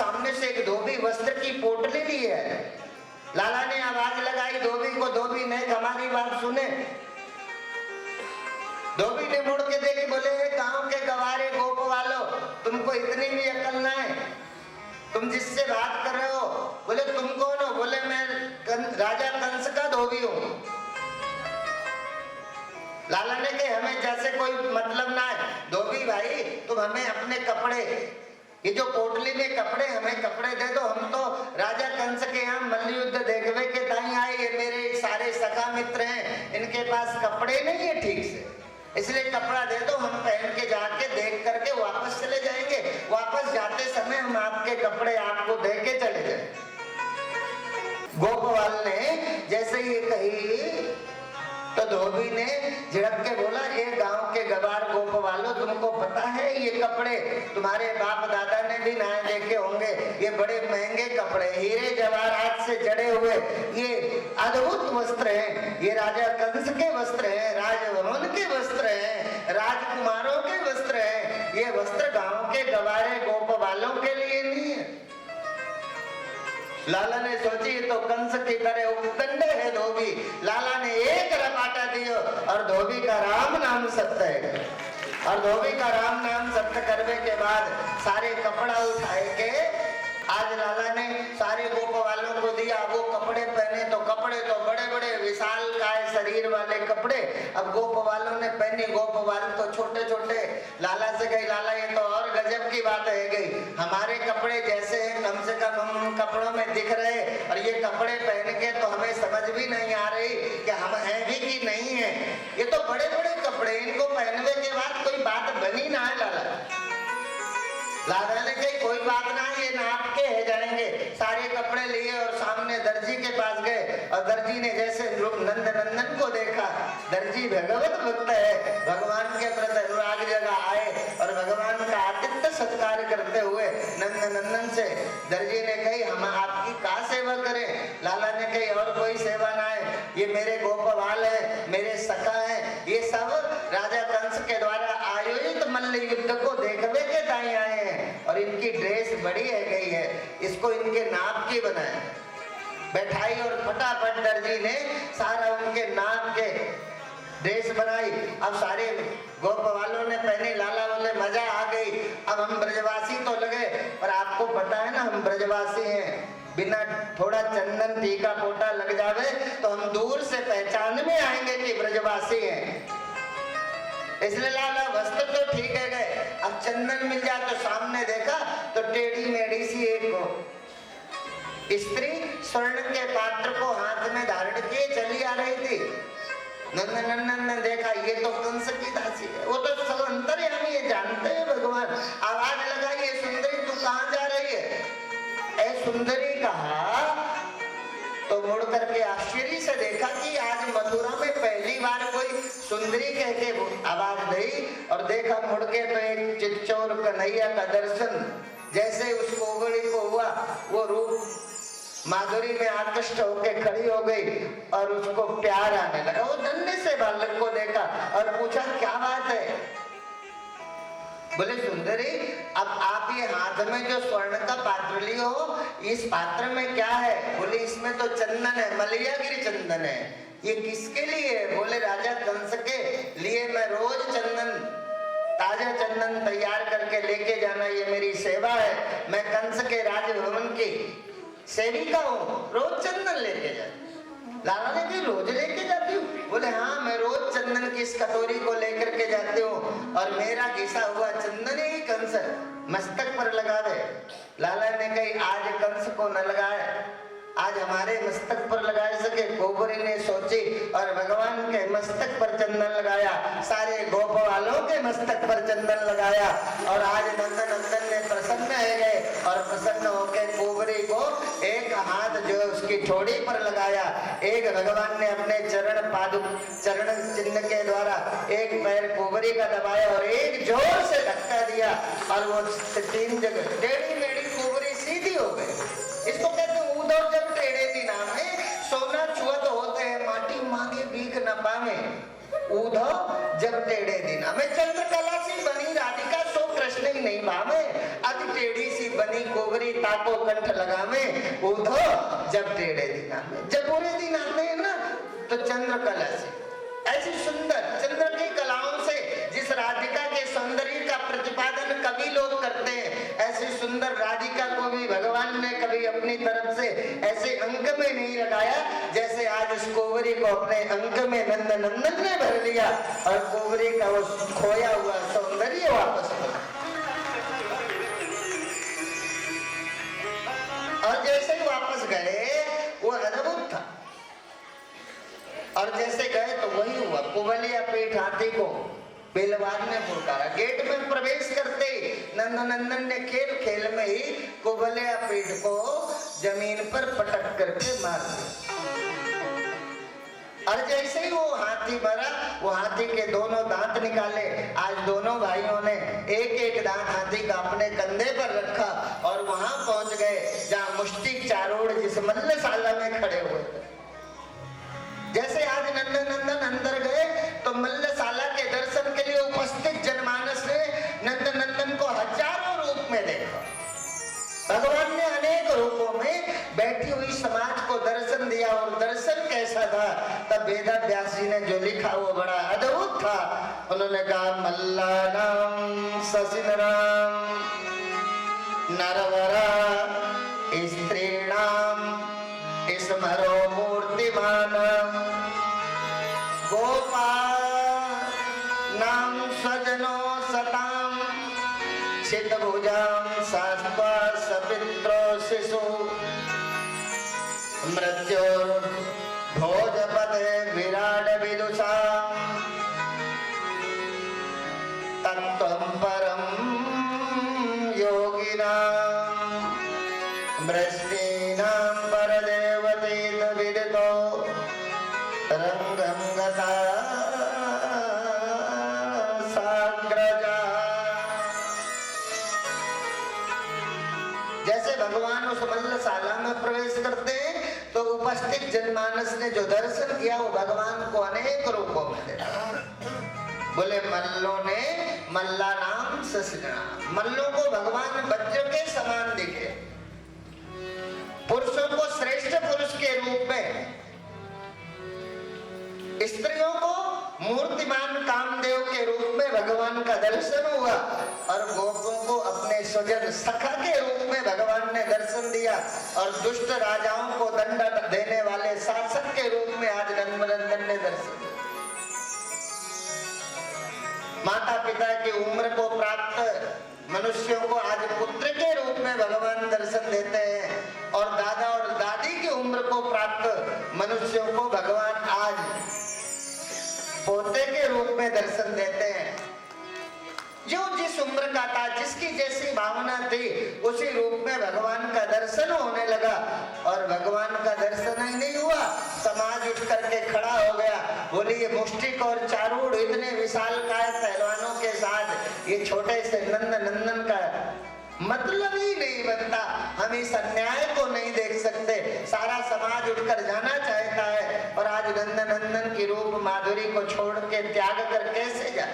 सामने से एक धोबी वस्त्र की पोटली ली है। लाला ने आवाज लगाई धोबी को, धोबी ने हमारी बात सुने। धोबी ने मुड़ के देखी, बोले गांव के गवारे गोप वालों, तुमको इतनी भी अकल ना है, तुम जिससे बात कर रहे हो? बोले तुम कौन हो? बोले मैं राजा कंस का धोबी हूँ। लाला ने कहा हमें जैसे कोई मतलब ना है। धोबी भाई तुम हमें अपने कपड़े, ये जो पोटली में कपड़े, हमें कपड़े दे दो, हम तो राजा कंस के यहाँ मल्ल युद्ध देखने के ताई आए। ये मेरे सारे सखा मित्र हैं, इनके पास कपड़े नहीं है ठीक से, इसलिए कपड़ा दे दो, हम पहन के जाके देख करके वापस चले जाएंगे। वापस जाते समय हम आपके कपड़े आपको दे के चले जाए। गोपवाल ने जैसे ये कही तो धोबी ने झिड़क के बोला, ये गांव के गवार गोप वालों, तुमको पता है ये कपड़े तुम्हारे बाप दादा ने भी ना देखे होंगे। ये बड़े महंगे कपड़े, हीरे जवाहरात से जड़े हुए ये अद्भुत वस्त्र हैं। ये राजा कंस के वस्त्र हैं, राजभवन के वस्त्र हैं, राजकुमारों के वस्त्र हैं। ये वस्त्र गांव के गवारे गोप वालों के लिए नहीं है। लाला ने सोची तो कंस की तरह उपदंड है धोबी। लाला ने एक रपाटा दियो और धोबी का राम नाम सत्य है। और धोबी का राम नाम सत्य करने के बाद सारे कपड़ा उठाए के आज लाला ने सारे गोप वालों को दिया। वो कपड़े पहने तो कपड़े तो बड़े बड़े विशाल काय शरीर वाले कपड़े अब गोप वालों ने पहने। गोप वाले तो छोटे छोटे। लाला से गई, लाला ये तो और गजब की बात है गई, हमारे कपड़े जैसे हैं कम से कम हम कपड़ों में दिख रहे, और ये कपड़े पहन के तो हमें समझ भी नहीं आ रही कि हम हैं भी कि नहीं है। ये तो बड़े बड़े कपड़े, इनको पहनने के बाद कोई बात बनी ना है। लाला ने कही कोई बात ना, ये नाप के है जाएंगे। सारे कपड़े लिए और सामने दर्जी के पास गए और दर्जी ने जैसे नंद नंदन को देखा, दर्जी भगवत भक्त है, भगवान के प्रति अनुराग जगह आए और भगवान का आतिथ्य सत्कार करते हुए नंद नंदन से दर्जी ने कही हम आपकी का सेवा करें? लाला ने कही और कोई सेवा ना है, ये मेरे गोपवाल है, मेरे सखा है, ये सब राजा कंस के द्वारा आयोजित मल्ल युद्ध को देखने के ताई आए हैं और इनकी ड्रेस बड़ी है गई है, इसको इनके नाप की बनाए। बैठाई और फटाफट दर्जी ने सारा उनके नाप के ड्रेस बनाई। अब सारे गोप वालों ने पहने। लाला बोले मजा आ गई, अब हम ब्रजवासी तो लगे, पर आपको पता है ना हम ब्रजवासी हैं, बिना थोड़ा चंदन टीका पोटा लग जावे तो हम दूर से पहचान में आएंगे कि ब्रजवासी हैं। इसलिए लाला वस्त्र तो ठीक है गए, अब चंदन मिल जाए तो सामने देखा तो टेढ़ी मेढ़ी सी एक स्त्री स्वर्ण के पात्र को हाथ में धारण किए चली आ रही थी। नंदन ने देखा ये तो कंस की दासी है, वो तो सब अंतर्यामी है, जानते हैं भगवान। आवाज लगाई ये सुंदरी तू कहाँ जा रही है? ऐ सुंदरी कहा तो मुड़ करके आश्चर्य से देखा कि आज मथुरा में पहली बार कोई सुंदरी कह के आवाज दी और देखा मुड़ के तो एक चितचोर कन्हैया का दर्शन। जैसे उस कोगड़ी को हुआ वो रूप माधुरी में आकृष्ट होकर खड़ी हो गई और उसको प्यार आने लगा। वो धन्य से बालक को देखा और पूछा क्या बात है? बोले सुंदरी अब आप ये हाथ में जो स्वर्ण का पात्र लिए हो इस पात्र में क्या है? बोले इसमें तो चंदन है, मलयागिरी चंदन है। ये किसके लिए है? बोले राजा कंस के लिए मैं रोज चंदन, ताजा चंदन तैयार करके लेके जाना ये मेरी सेवा है। मैं कंस के राजभवन की सेविका हूँ, रोज चंदन लेके जाती। लाला ने कहा रोज लेके जाती हूँ? बोले हाँ मैं रोज चंदन की इस कटोरी को लेकर के जाती हूँ और मेरा घिसा हुआ चंदन ही कंस मस्तक पर लगा दे। लाला ने कही आज कंस को न लगाए, आज हमारे मस्तक पर लगा सके। गोबरी ने सोची और भगवान के मस्तक पर चंदन लगाया, सारे गोप वालों के मस्तक पर चंदन लगाया और आज नंदन ने प्रसन्न है गए और प्रसन्न होकर गोबरी को एक हाथ जो उसकी ठोड़ी पर लगाया, एक भगवान ने अपने चरण पादुक चरण चिन्ह के द्वारा एक पैर गोबरी का दबाया और एक जोर से धक्का दिया और वो 3 जगह टेढ़ी मेढ़ी गोबरी सीधी हो गई। इसको कहते हैं उधर जब टेढ़े दिन आवे सोना छुअत होते हैं माटी मांगे भीख न पावे। उधर जब टेढ़े दिन आवे चंद्रकला सी बनी राधिका सो कृष्ण ही नहीं भावे। अति टेढ़ी सी बनी को कोवरी ताको कंठ लगावे उधो जब टेढ़े दिन आवे। जब बुरे दिन आते हैं ना तो चंद्रकला से ऐसी सुंदर चंद्र की कलाओं से जिस राधिका के सौंदर्य का प्रतिपादन कवि लोग करते हैं, ऐसी सुंदर राधिका को भी भगवान ने कभी अपनी तरफ से ऐसे अंक में नहीं लगाया जैसे आज इस कोवरी को अपने अंक में नंद नंदन ने भर लिया और कोवरी का वो खोया हुआ सौंदर्य वापस मिला। और जैसे ही वापस गए वो अद्भुत था। और जैसे गए तो वही हुआ, कुबलिया पीठ हाथी को बेलवान ने पुकारा। गेट में प्रवेश करते ही नंदनंदन ने खेल खेल में ही कुबलिया पीठ को जमीन पर पटक करके मार दिया। और जैसे ही वो हाथी मरा, वो हाथी के दोनों दांत निकाले। आज दोनों भाइयों ने एक एक दांत हाथी का अपने कंधे पर रखा और वहां पहुंच गए जहां मुष्टिक चारोड़ जिस मल्लशाला में खड़े हुए थे। जैसे आज नंदनंदन अंदर गए तो मल्लशाला के दर्शन के लिए उपस्थित जनमानस ने नंदनंदन को हजारों रूप में देखा। भगवान ने अनेक रूपों में बैठी हुई समाज को दर्शन दिया। और दर्शन कैसा था? तब वेदव्यास जी ने जो लिखा वो बड़ा अद्भुत था। उन्होंने कहा मल्लानाम ससिनराम नरवरा स्त्रीणाम स्मरो मूर्तिमान गोपानां स्वजनो सतां चितभुजां शास्त्वा सपित्रो शिशु मृत्योर् भोजपदे विराट विदुषा तत्त्वं परं योगिनां मृष्टीनां परदेवतीत विदितो रंगं गता साग्रजा। जैसे भगवान उस मल्लशाला में प्रवेश करते हैं तो उपस्थित जनमानस ने जो दर्शन किया वो भगवान को अनेक रूपों में देखा। बोले मल्लों ने मल्ला नाम ससना, मल्लों को भगवान बच्चों के समान दिखे, पुरुषों को श्रेष्ठ पुरुष के रूप में, स्त्रियों को मूर्तिमान कामदेव के रूप में भगवान का दर्शन हुआ और गोपों को अपने स्वजन सखा के रूप में भगवान ने दर्शन दिया और दुष्ट राजाओं को दंड देने वाले शासक के रूप में आज नंदनंदन ने दर्शन दिया। माता पिता की उम्र को प्राप्त मनुष्यों को आज पुत्र के रूप में भगवान दर्शन देते हैं और दादा और दादी की उम्र को प्राप्त मनुष्यों को भगवान आज पोते के रूप में दर्शन देते हैं। जो जिस उम्र का था, जिसकी जैसी भावना थी, उसी रूप में भगवान का दर्शन होने लगा। और भगवान का दर्शन ही नहीं हुआ, समाज उठ करके खड़ा हो गया। बोली ये मुष्टिक और चारूढ़ इतने विशालकाय पहलवानों के साथ ये छोटे से नंदनंदन का मतलब ही नहीं बनता। हम इस अन्याय को नहीं देख सकते। सारा समाज उठकर जाना चाहता है और आज नंदनंदन की रूप माधुरी को छोड़ के त्याग कर कैसे जाए?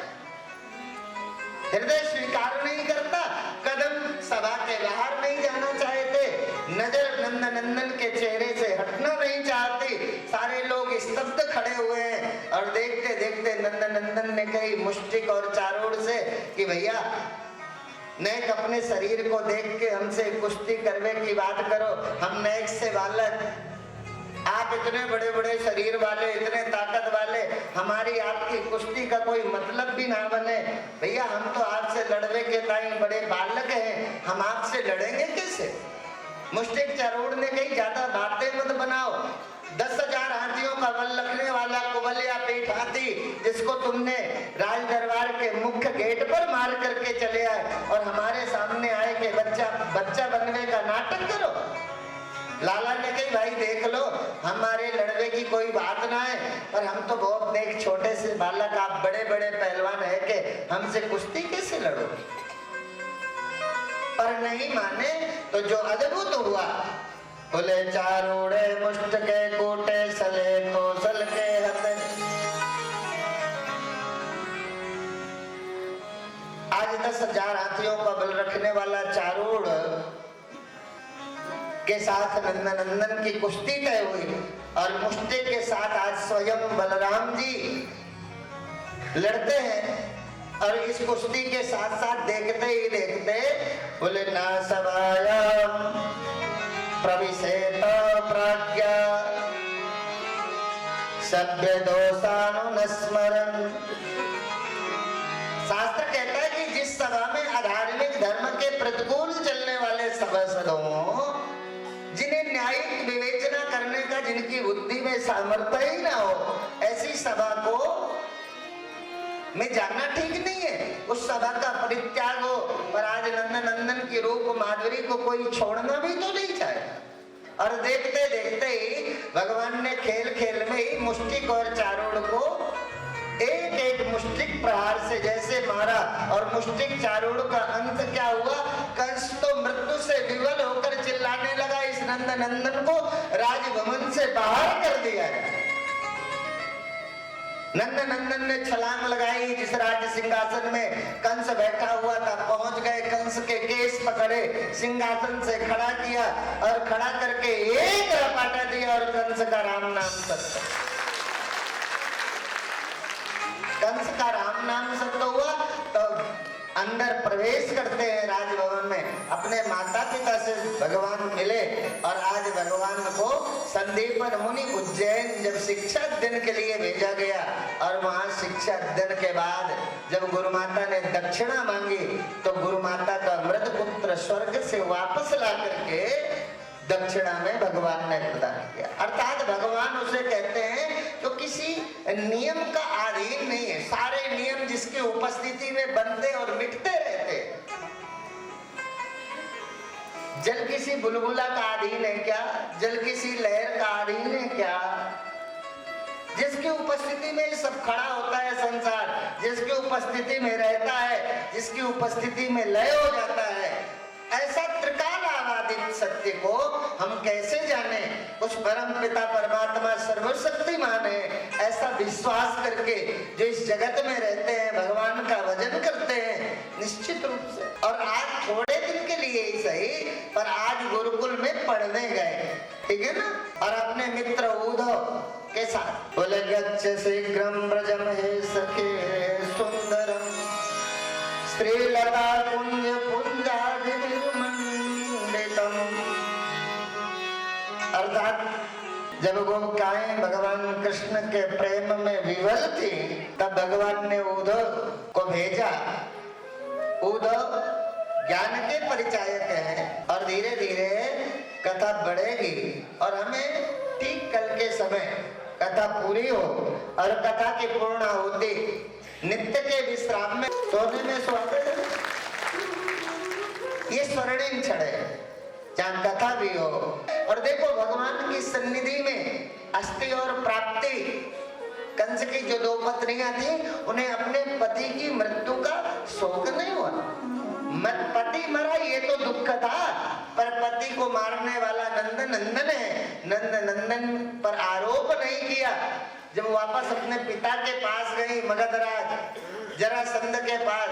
हृदय स्वीकार नहीं करता, कदम सभा के बाहर नहीं जाना चाहते, नजर नंदनंदन के चेहरे से हटना नहीं चाहती। सारे लोग स्तब्ध खड़े हुए हैं और देखते देखते नंदनंदन ने कही मुष्टिक और चारोड़ से कि भैया नेक अपने शरीर को देख के हमसे कुश्ती करने की बात करो। हम नेक से बालक, आप इतने बड़े बड़े शरीर वाले, इतने ताकत वाले, हमारी आपकी कुश्ती का कोई मतलब भी ना बने। भैया हम तो आपसे लड़ने के टाइम बड़े बालक हैं, हम आपसे लड़ेंगे कैसे? मुष्टिक चारोड़ ने कही ज्यादा बातें मत बनाओ। 10,000 हाथियों का बल रखने वाला कुबलिया पीठ हाथी जिसको तुमने राज दरबार के मुख्य गेट पर मार करके चले आए और हमारे सामने आए कि बच्चा बनने का नाटक करो। लाला ने कही भाई देख लो, हमारे लड़ने की कोई बात ना है, पर हम तो बहुत देख छोटे से बालक, आप बड़े बड़े पहलवान है के हमसे कुश्ती कैसे लड़ोगे? पर नहीं माने तो जो अद्भुत हुआ, बोले चारोड़े मुष्ट के कोटे सले तो सल के हथ। आज 10,000 हाथियों का बल रखने वाला चारोड़ के साथ नंदनंदन की कुश्ती तय हुई और कुश्ती के साथ आज स्वयं बलराम जी लड़ते हैं। और इस कुश्ती के साथ साथ देखते ही देखते बोले ना सभायाम प्रविशेत प्रज्ञा सभ्य दोषानुस्मरण। शास्त्र कहता है कि जिस सभा में अधार्मिक धर्म के प्रतिकूल चलने वाले सभासदों, जिन्हें न्यायिक विवेचना करने का जिनकी बुद्धि में सामर्थ्य ही ना हो, ऐसी सभा को में जाना ठीक नहीं है। उस सभा का परित्याग हो। पर आज नंदनंदन की रूप माधुरी को कोई छोड़ना भी तो नहीं चाहे। और देखते देखते ही भगवान ने खेल खेल में ही मुष्टिक और चारोड़ को एक एक मुष्टिक प्रहार से जैसे मारा। और मुष्टिक चारोड़ का अंत क्या हुआ? कंस तो मृत्यु से विवल होकर चिल्लाने लगा, इस नंदनंदन को राजभवन से बाहर कर दिया जाए। नंदनंदन ने छलांग लगाई, जिस राज सिंहासन में कंस बैठा हुआ था पहुंच गए, कंस के केस पकड़े, सिंहासन से खड़ा किया और खड़ा करके एक रपाटा दिया और कंस का राम नाम सत्य। कंस का राम नाम सत्य हुआ। तो अंदर प्रवेश करते हैं राजभवन में, अपने माता पिता से भगवान मिले। और आज भगवान को संदीपन मुनि उज्जैन जब शिक्षा अध्ययन के लिए भेजा गया, और वहां शिक्षा अध्ययन के बाद जब गुरु माता ने दक्षिणा मांगी, तो गुरु माता का मृत पुत्र स्वर्ग से वापस ला करके दक्षिणा में भगवान ने प्रदान किया। अर्थात भगवान उसे कहते हैं जो किसी नियम का अधीन नहीं है। सारे नियम जिसकी उपस्थिति में बनते और मिटते रहते। जल किसी बुलबुला का अधीन है क्या? जल किसी लहर का अधीन है क्या? जिसकी उपस्थिति में सब खड़ा होता है संसार, जिसकी उपस्थिति में रहता है, जिसकी उपस्थिति में लय हो जाता है, ऐसा त्रिकाल आवादित सत्य को हम कैसे जाने? उस परम पिता परमात्मा सर्वशक्तिमान है, ऐसा विश्वास करके जो इस जगत में रहते हैं, भगवान का भजन करते हैं निश्चित रूप से। और आज थोड़े दिन के लिए ही सही, पर आज गुरुकुल में पढ़ने गए, ठीक है ना? और अपने मित्र उद्धव के साथ बोले गच्छ शीघ्रम ब्रजम हे सखे सुंदरम श्रीलता कुंज पुंजादि निर्मंडितम। अर्थात जब गोपिकाएं भगवान कृष्ण के प्रेम में विवल थी, तब भगवान ने उद्धव को भेजा। उद्धव ज्ञान के परिचायक है और धीरे धीरे कथा बढ़ेगी और हमें ठीक कल के समय कथा पूरी हो और कथा की पूर्णाहुति नित्य के विश्राम में सोने में सुहाते हैं। ये स्वर्णिम क्षण है जहाँ कथा भी हो। और देखो भगवान की सन्निधि में अस्थि और प्राप्ति। कंस की जो दो पत्नियां थी, उन्हें अपने पति की मृत्यु का शोक नहीं हुआ। पति मरा ये तो दुख था, पर पति को मारने वाला नंदनंदन है, नंदनंदन पर आरोप नहीं किया। जब वापस अपने पिता के पास गई मगधराज जरासंध के पास,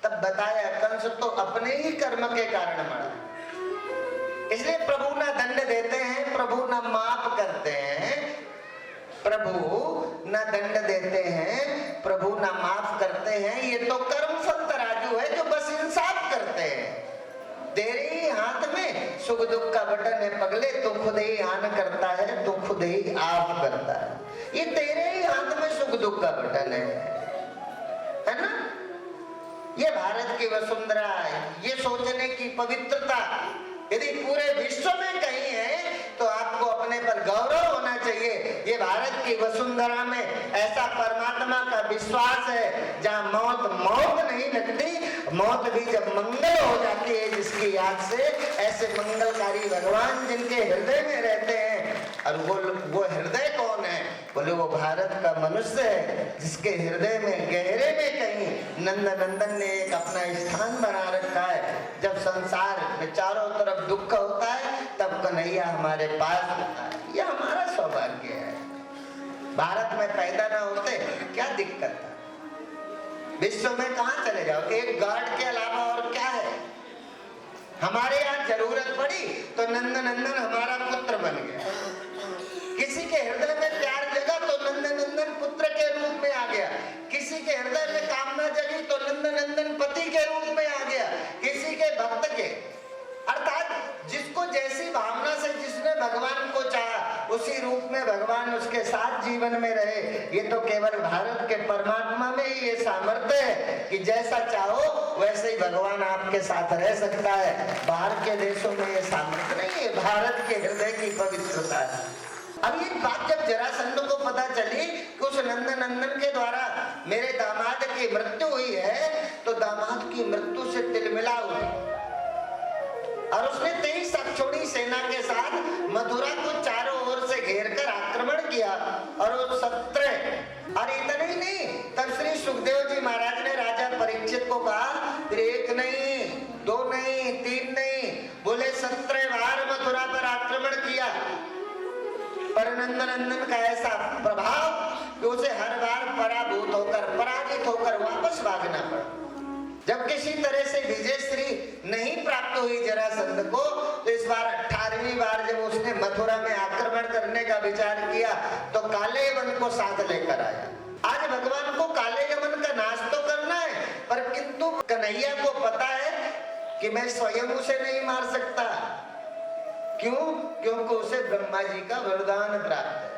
तब बताया कंस तो अपने ही कर्म के कारण मरा। इसलिए प्रभु ना दंड देते हैं, प्रभु ना माफ करते हैं, प्रभु ना दंड देते हैं, प्रभु ना माफ करते हैं। ये तो कर्म फल तराजू है जो बस इंसाफ करते हैं। तेरे ही हाथ में सुख दुख का बटन है पगले, तू खुद ही हान करता है, तू खुद ही आप करता है। ये तेरे ही हाथ में सुख दुख का बटन है ना? ये भारत की वसुंधरा है। ये सोचने की पवित्रता यदि पूरे विश्व में कहीं है तो आपको अपने पर गौरव होना चाहिए। ये भारत की वसुंधरा में ऐसा परमात्मा का विश्वास है जहाँ मौत मौत नहीं लगती, मौत भी जब मंगल हो जाती है जिसकी याद से। ऐसे मंगलकारी भगवान जिनके हृदय में रहते हैं। और वो हृदय कौन है? बोले वो भारत का मनुष्य है जिसके हृदय में गहरे में कहीं नंदनंदन ने एक अपना स्थान बना रखा है। जब संसार में चारों तरफ दुख होता है तब कन्हैया हमारे पास होता है। यह हमारा सौभाग्य है। भारत में पैदा ना होते क्या दिक्कत है? विश्व में कहां चले जाओ, एक गार्ड के अलावा और क्या है? हमारे यहाँ जरूरत पड़ी तो नंद नंदन हमारा पुत्र बन गया। किसी के हृदय में प्यार जगा तो नंद नंदन पुत्र के रूप में आ गया। किसी के हृदय में कामना जगी तो नंद नंदन पति के रूप में आ गया। किसी के भक्त के, अर्थात जिसको जैसी भावना से जिसने भगवान को चाहा उसी रूप में भगवान उसके साथ जीवन में रहे। ये तो केवल भारत के परमात्मा में ही ये सामर्थ्य है कि जैसा चाहो वैसे ही भगवान आपके साथ रह सकता है। बाहर के देशों में ये सामर्थ्य नहीं है, भारत के हृदय की पवित्रता है। अब ये बात जब जरासंध को पता चली कि उस नंद नंदन के द्वारा मेरे दामाद की मृत्यु हुई है, तो दामाद की मृत्यु से तिलमिला हुई और उसने 23 अक्षौणी सेना के साथ मथुरा को चारों ओर से घेरकर आक्रमण किया। और वो 17 और इतना ही नहीं, तब श्री सुखदेव जी महाराज ने राजा परीक्षित को कहा, 1 नहीं 2 नहीं 3 नहीं, बोले 17 बार मथुरा पर आक्रमण किया। पर नंद नंदन का ऐसा प्रभाव कि उसे हर बार पराभूत होकर पराजित होकर वापस भागना पड़ा। जब किसी तरह से विजयश्री नहीं प्राप्त हुई जरासंध को, तो इस बार 18वीं बार जब उसने मथुरा में आक्रमण करने का विचार किया तो काले यमन को साथ लेकर आया। आज भगवान को काले यमन का नाश तो करना है, पर किंतु कन्हैया को पता है कि मैं स्वयं उसे नहीं मार सकता। क्यों? क्योंकि उसे ब्रह्मा जी का वरदान प्राप्त है।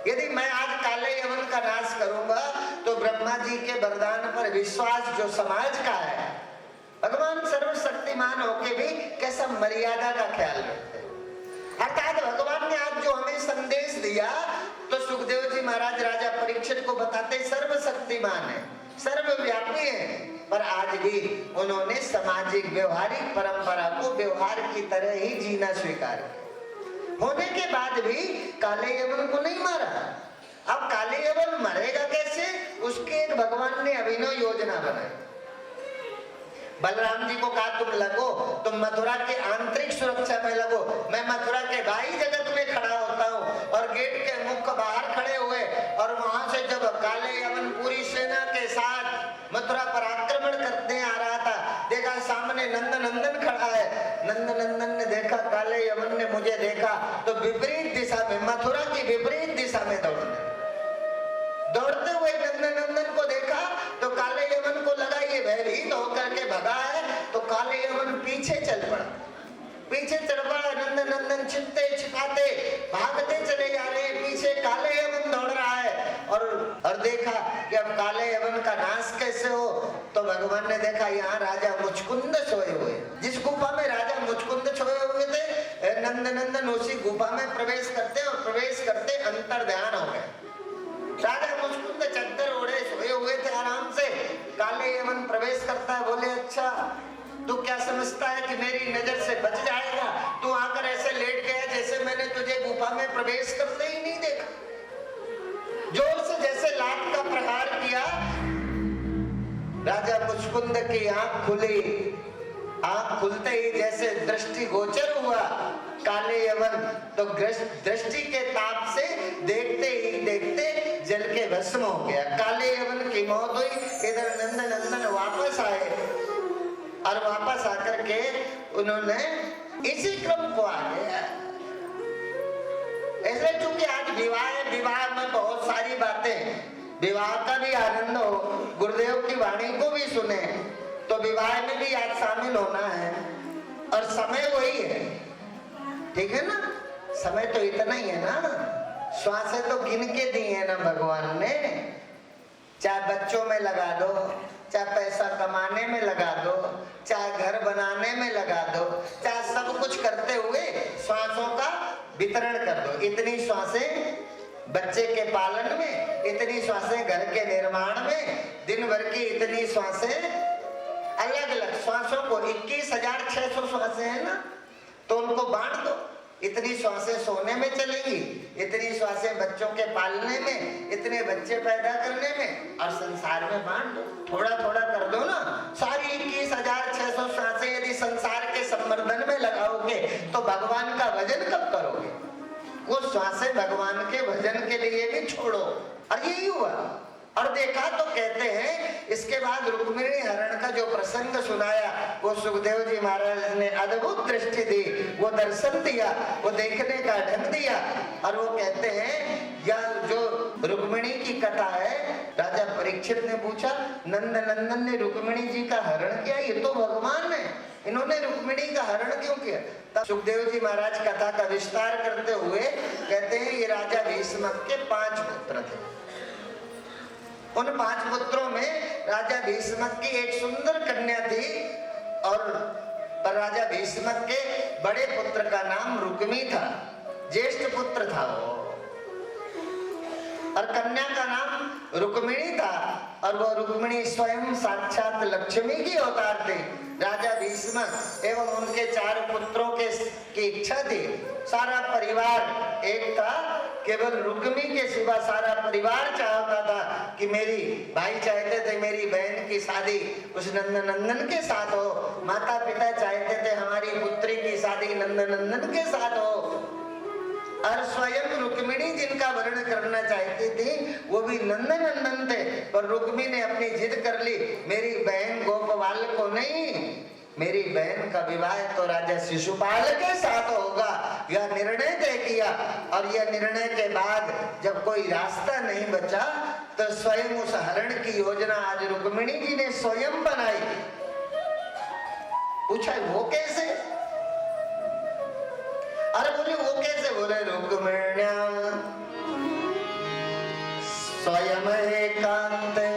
यदि मैं आज काले यमन का नाश करूंगा तो ब्रह्मा जी के वरदान पर विश्वास जो समाज का है, भगवान सर्वशक्तिमान होके भी कैसा मर्यादा का ख्याल रखते हैं। अर्थात भगवान ने आज जो हमें संदेश दिया तो सुखदेव जी महाराज राजा परीक्षित को बताते सर्वशक्तिमान है, सर्वव्यापी है, पर आज भी उन्होंने सामाजिक व्यवहारिक परंपरा को व्यवहार की तरह ही जीना स्वीकार किया। होने के बाद भी काले यमन को नहीं मारा। अब काले यमन मरेगा कैसे, उसके एक भगवान ने अभिनव योजना बनाई। बलराम जी को कहा तुम लगो, तुम मथुरा के आंतरिक सुरक्षा में लगो, मैं मथुरा के बाई जगत में खड़ा होता हूँ। और गेट के मुख बाहर खड़े हुए और वहां से जब काले यमन पूरी सेना के साथ मथुरा पर आक्रमण करते आ रहा था, देखा सामने नंद नंदन खड़ा है। नंद नंदन ने देखा काले यमन ने मुझे देखा, तो विपरीत दिशा में, मथुरा की विपरीत दिशा में दौड़ते हुए नंद नंदन को देखा तो काले यमन को लगा ये भयभीत होकर के भगा है, तो काले यमन पीछे चल पड़ा। पीछे चल पड़ा, नंद नंदन छिपते छिपाते भागते चले जा रहे हैं, पीछे काले यमन दौड़ रहा है। और देखा कि अब काले यमन का नाश कैसे हो, तो भगवान ने देखा यहाँ राजा मुचकुंद सोए हुए। जिस गुफा में राजा मुचकुंद सोए हुए थे, नंद नंदन उसी गुफा में प्रवेश करते और प्रवेश करते अंतर ध्यान हो गए। राजा मुचकुंद चद्दर ओढ़े सोए हुए थे आराम से। काले यमन प्रवेश करता है, बोले अच्छा तू क्या समझता है कि मेरी नजर से बच जाएगा? तू आकर ऐसे लेट गया जैसे मैंने तुझे गुफा में प्रवेश करते ही नहीं देखा। जोर से जैसे लात का प्रहार किया, राजा मुचकुंद की आंख खुली। आंख खुलते ही जैसे दृष्टि गोचर हुआ काले यमन, तो दृष्टि के ताप से देखते ही देखते जल के भस्म हो गया। काले यमन की मौत हुई। इधर नंद नंदन वापस आए और वापस आकर के उन्होंने इसी क्रम को आगे, इसलिए चूंकि आज विवाह है, विवाह में बहुत सारी बातें, विवाह का भी आनंद हो, गुरुदेव की वाणी को भी सुने, तो विवाह में भी आज शामिल होना है। और समय वही है, ठीक है ना? समय तो इतना ही है ना, श्वासें तो गिन के दी है ना भगवान ने। चाहे बच्चों में लगा दो, चाहे पैसा कमाने में लगा दो, चाहे घर बनाने में लगा दो, चाहे सब कुछ करते हुए श्वासों का वितरण कर दो। इतनी श्वासें बच्चे के पालन में, इतनी श्वासें घर के निर्माण में, दिन भर की इतनी श्वासें अलग अलग श्वासों को 21,600 श्वासें है ना, तो उनको बांट दो। इतनी श्वासें सोने में चलेगी, इतनी श्वासें बच्चों के पालने में, इतने बच्चे पैदा करने में, और संसार में बांट दो। थोड़ा थोड़ा कर दो ना। सारी 21,600 श्वासें यदि संसार के संवर्धन में लगाओगे तो भगवान का भजन कब करोगे? वो श्वासें भगवान के भजन के लिए भी छोड़ो। और यही हुआ और देखा तो कहते हैं इसके बाद रुक्मिणी हरण का जो प्रसंग सुनाया वो सुखदेव जी महाराज ने अद्भुत दृष्टि दी, वो दर्शन दिया, वो देखने का ढंग दिया। और वो कहते हैं यह जो रुक्मिणी की कथा है, राजा परीक्षित ने पूछा नंद नंदन ने रुक्मिणी जी का हरण किया, ये तो भगवान है, इन्होंने रुक्मिणी का हरण क्यों किया? तब सुखदेव जी महाराज कथा का विस्तार करते हुए कहते हैं ये राजा भीष्मक के 5 पुत्र थे। उन 5 पुत्रों में राजा भीष्मक की एक सुंदर कन्या थी और पर राजा भीष्मक के बड़े पुत्र का नाम रुक्मी था, ज्येष्ठ पुत्र था वो, और कन्या का नाम रुक्मिणी था। और वो रुक्मिणी स्वयं साक्षात लक्ष्मी की अवतार थी। राजा भीष्मक एवं उनके 4 पुत्रों की इच्छा थी, सारा परिवार एक था, केवल रुक्मी के सिवा सारा परिवार चाहता था कि मेरी भाई चाहते थे मेरी बहन की शादी उस नंद नंदन के साथ हो, माता पिता चाहते थे हमारी पुत्री की शादी नंद नंदन के साथ हो, और स्वयं रुक्मिणी जिनका वर्ण करना चाहती थी वो भी नंद नंदन थे। पर रुक्मी ने अपनी जिद कर ली, मेरी बहन गोपवाल को नहीं, मेरी बहन का विवाह तो राजा शिशुपाल के साथ होगा, यह निर्णय तय किया। और यह निर्णय के बाद जब कोई रास्ता नहीं बचा तो स्वयं उस हरण की योजना आज रुक्मिणी जी ने स्वयं बनाई। पूछा वो कैसे? अरे बोले वो कैसे? बोले रुक्मिण्या स्वयं एकांते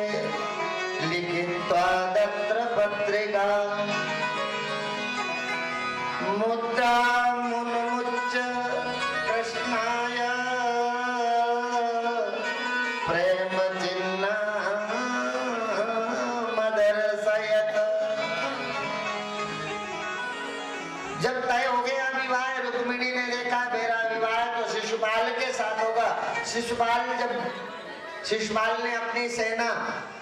लिखित्वा तत्र पत्रिका मुद्रा मुन्मुच्य कृष्णाय प्रेम चिन्ह मदर्शयत। जब तय हो गया विवाह, रुक्मिणी ने देखा मेरा विवाह तो शिशुपाल के साथ होगा। शिशुपाल ने अपनी सेना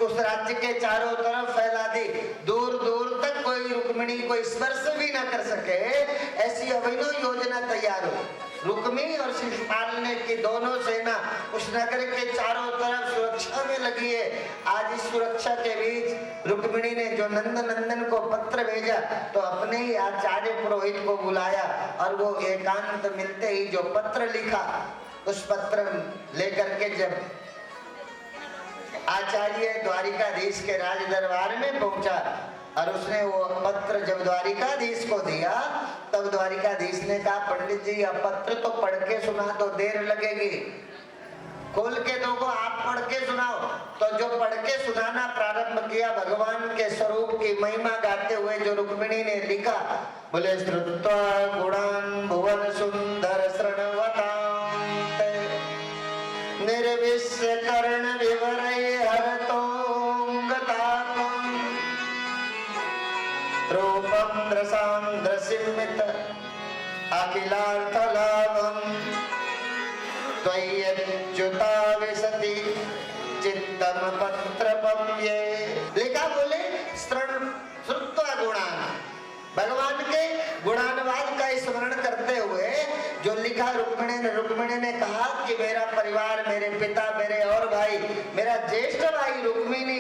उस राज्य के चारों तरफ फैला दी, दूर दूर तक कोई रुक्मिणी को स्पर्श भी न कर सके, ऐसी अभिनव योजना तैयार हो। रुक्मी और शिशुपाल ने की दोनों सेना उस नगर के चारों तरफ सुरक्षा में लगी है। आज इस सुरक्षा के बीच रुक्मिणी ने जो नंद नंदन को पत्र भेजा तो अपने ही आचार्य पुरोहित को बुलाया और वो एकांत मिलते ही जो पत्र लिखा, उस पत्र लेकर के जब आचार्य द्वारिकाधीश के राज दरबार में पहुंचा और उसने वो पत्र जब द्वारिकाधीश को दिया तब द्वारिकाधीश ने कहा पंडित जी यह पत्र तो पढ़ के सुना तो देर लगेगी, खोल के दो को आप पढ़ के सुनाओ। तो जो पढ़ के सुनाना प्रारंभ किया, भगवान के स्वरूप की महिमा गाते हुए जो रुक्मिणी ने लिखा, बोले श्रुत्वा गुणान भुवन सुंदर शृण्वतां निर्विश्य कर्ण विवरय हरतोंगतापं रूपं द्रसांद्रसिमित अखिलार्थलाभं त्वय्यच्युता विशति चित्तम पत्रपं ये। लिखा बोले श्रुत्वा गुणान, भगवान के गुणानुवाद का स्मरण करते हुए जो लिखा रुक्मिणी ने कहा कि मेरा परिवार, मेरे पिता, मेरे और भाई, मेरा ज्येष्ठ भाई रुक्मिणी